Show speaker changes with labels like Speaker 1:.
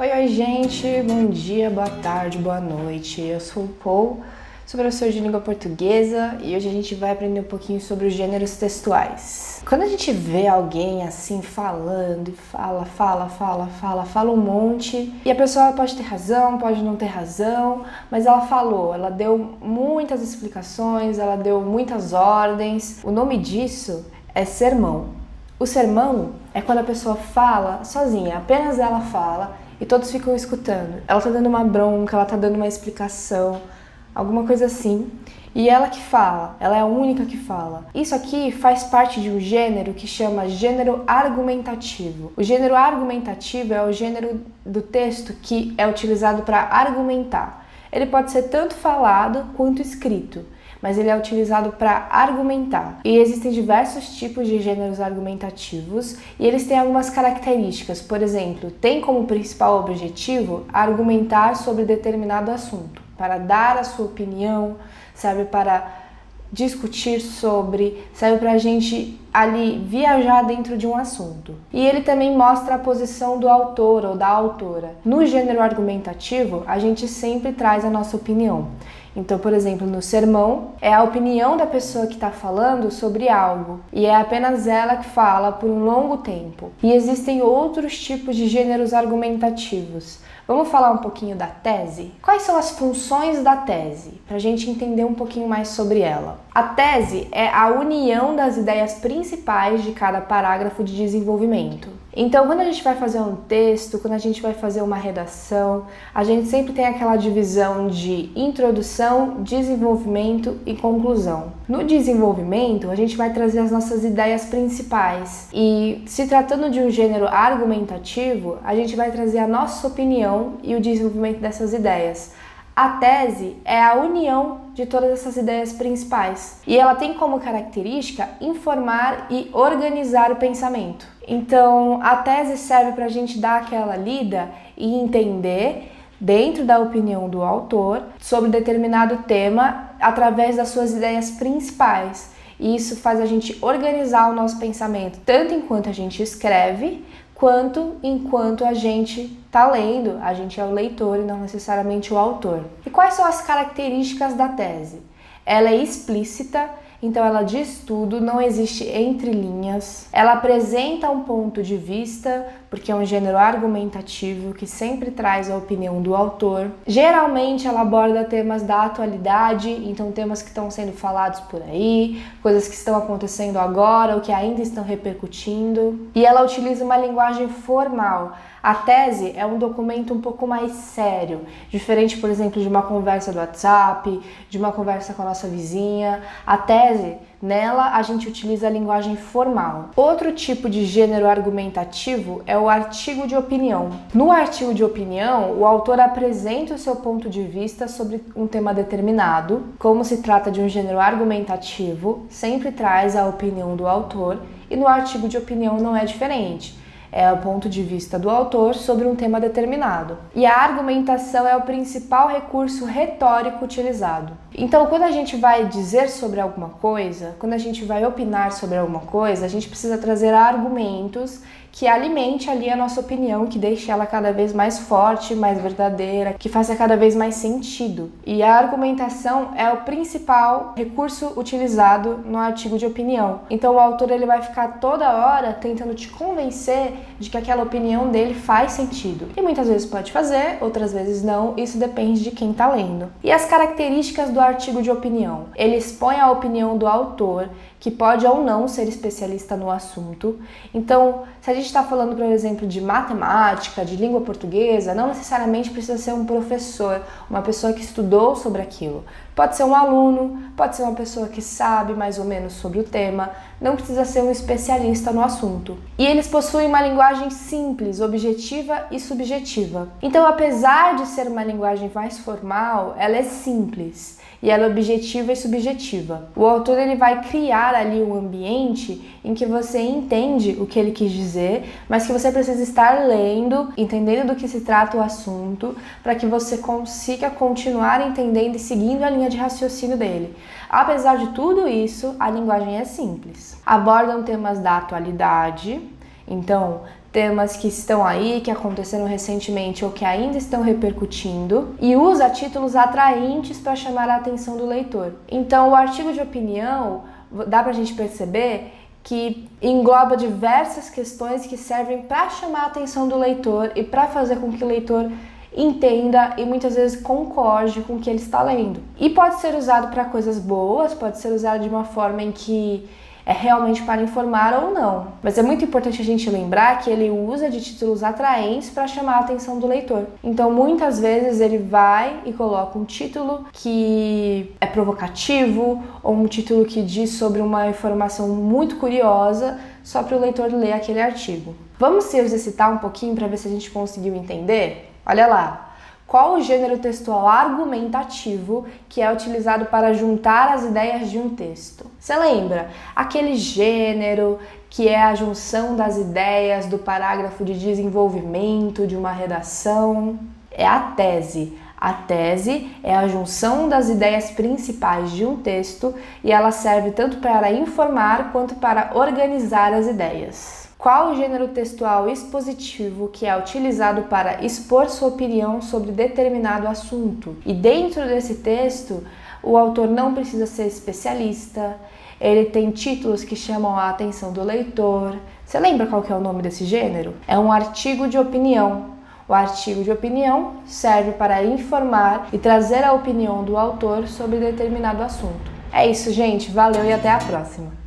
Speaker 1: Oi, gente, bom dia, boa tarde, boa noite. Eu sou o Paul, sou professor de língua portuguesa e hoje a gente vai aprender um pouquinho sobre os gêneros textuais. Quando a gente vê alguém assim falando e fala um monte e a pessoa pode ter razão, pode não ter razão, mas ela falou, ela deu muitas explicações, ela deu muitas ordens. O nome disso é sermão. O sermão é quando a pessoa fala sozinha, apenas ela fala e todos ficam escutando. Ela tá dando uma bronca, ela tá dando uma explicação, alguma coisa assim. E ela que fala, ela é a única que fala. Isso aqui faz parte de um gênero que chama gênero argumentativo. O gênero argumentativo é o gênero do texto que é utilizado para argumentar. Ele pode ser tanto falado quanto escrito, mas ele é utilizado para argumentar. E existem diversos tipos de gêneros argumentativos e eles têm algumas características. Por exemplo, tem como principal objetivo argumentar sobre determinado assunto, para dar a sua opinião, serve para discutir sobre, serve para a gente ali viajar dentro de um assunto. E ele também mostra a posição do autor ou da autora. No gênero argumentativo, a gente sempre traz a nossa opinião. Então, por exemplo, no sermão, é a opinião da pessoa que está falando sobre algo e é apenas ela que fala por um longo tempo. E existem outros tipos de gêneros argumentativos. Vamos falar um pouquinho da tese? Quais são as funções da tese? Para a gente entender um pouquinho mais sobre ela. A tese é a união das ideias principais de cada parágrafo de desenvolvimento. Então, quando a gente vai fazer um texto, quando a gente vai fazer uma redação, a gente sempre tem aquela divisão de introdução, desenvolvimento e conclusão. No desenvolvimento, a gente vai trazer as nossas ideias principais. E se tratando de um gênero argumentativo, a gente vai trazer a nossa opinião e o desenvolvimento dessas ideias. A tese é a união de todas essas ideias principais e ela tem como característica informar e organizar o pensamento. Então, a tese serve para a gente dar aquela lida e entender, dentro da opinião do autor, sobre determinado tema através das suas ideias principais. E isso faz a gente organizar o nosso pensamento, tanto enquanto a gente escreve, quanto enquanto a gente está lendo. A gente é o leitor e não necessariamente o autor. E quais são as características da tese? Ela é explícita, então ela diz tudo, não existe entre linhas. Ela apresenta um ponto de vista, porque é um gênero argumentativo que sempre traz a opinião do autor. Geralmente ela aborda temas da atualidade, então temas que estão sendo falados por aí, coisas que estão acontecendo agora ou que ainda estão repercutindo. E ela utiliza uma linguagem formal. A tese é um documento um pouco mais sério, diferente, por exemplo, de uma conversa do WhatsApp, de uma conversa com a nossa vizinha. A tese, nela, a gente utiliza a linguagem formal. Outro tipo de gênero argumentativo é o artigo de opinião. No artigo de opinião, o autor apresenta o seu ponto de vista sobre um tema determinado. Como se trata de um gênero argumentativo, sempre traz a opinião do autor, e no artigo de opinião não é diferente. É o ponto de vista do autor sobre um tema determinado. E a argumentação é o principal recurso retórico utilizado. Então, quando a gente vai dizer sobre alguma coisa, quando a gente vai opinar sobre alguma coisa, a gente precisa trazer argumentos que alimente ali a nossa opinião, que deixe ela cada vez mais forte, mais verdadeira, que faça cada vez mais sentido. E a argumentação é o principal recurso utilizado no artigo de opinião. Então o autor ele vai ficar toda hora tentando te convencer de que aquela opinião dele faz sentido. E muitas vezes pode fazer, outras vezes não, isso depende de quem está lendo. E as características do artigo de opinião? Ele expõe a opinião do autor, que pode ou não ser especialista no assunto. Então, se a gente está falando, por exemplo, de matemática, de língua portuguesa, não necessariamente precisa ser um professor, uma pessoa que estudou sobre aquilo. Pode ser um aluno, pode ser uma pessoa que sabe mais ou menos sobre o tema, não precisa ser um especialista no assunto. E eles possuem uma linguagem simples, objetiva e subjetiva. Então, apesar de ser uma linguagem mais formal, ela é simples. E ela é objetiva e subjetiva. O autor ele vai criar ali um ambiente em que você entende o que ele quis dizer, mas que você precisa estar lendo, entendendo do que se trata o assunto, para que você consiga continuar entendendo e seguindo a linha de raciocínio dele. Apesar de tudo isso, a linguagem é simples. Abordam temas da atualidade, então temas que estão aí, que aconteceram recentemente ou que ainda estão repercutindo, e usa títulos atraentes para chamar a atenção do leitor. Então, o artigo de opinião, dá para a gente perceber que engloba diversas questões que servem para chamar a atenção do leitor e para fazer com que o leitor entenda e muitas vezes concorde com o que ele está lendo. E pode ser usado para coisas boas, pode ser usado de uma forma em que é realmente para informar ou não. Mas é muito importante a gente lembrar que ele usa de títulos atraentes para chamar a atenção do leitor. Então, muitas vezes ele vai e coloca um título que é provocativo ou um título que diz sobre uma informação muito curiosa só para o leitor ler aquele artigo. Vamos se exercitar um pouquinho para ver se a gente conseguiu entender? Olha lá. Qual o gênero textual argumentativo que é utilizado para juntar as ideias de um texto? Você lembra? Aquele gênero que é a junção das ideias do parágrafo de desenvolvimento de uma redação? É a tese. A tese é a junção das ideias principais de um texto e ela serve tanto para informar quanto para organizar as ideias. Qual o gênero textual expositivo que é utilizado para expor sua opinião sobre determinado assunto? E dentro desse texto, o autor não precisa ser especialista, ele tem títulos que chamam a atenção do leitor. Você lembra qual que é o nome desse gênero? É um artigo de opinião. O artigo de opinião serve para informar e trazer a opinião do autor sobre determinado assunto. É isso, gente. Valeu e até a próxima!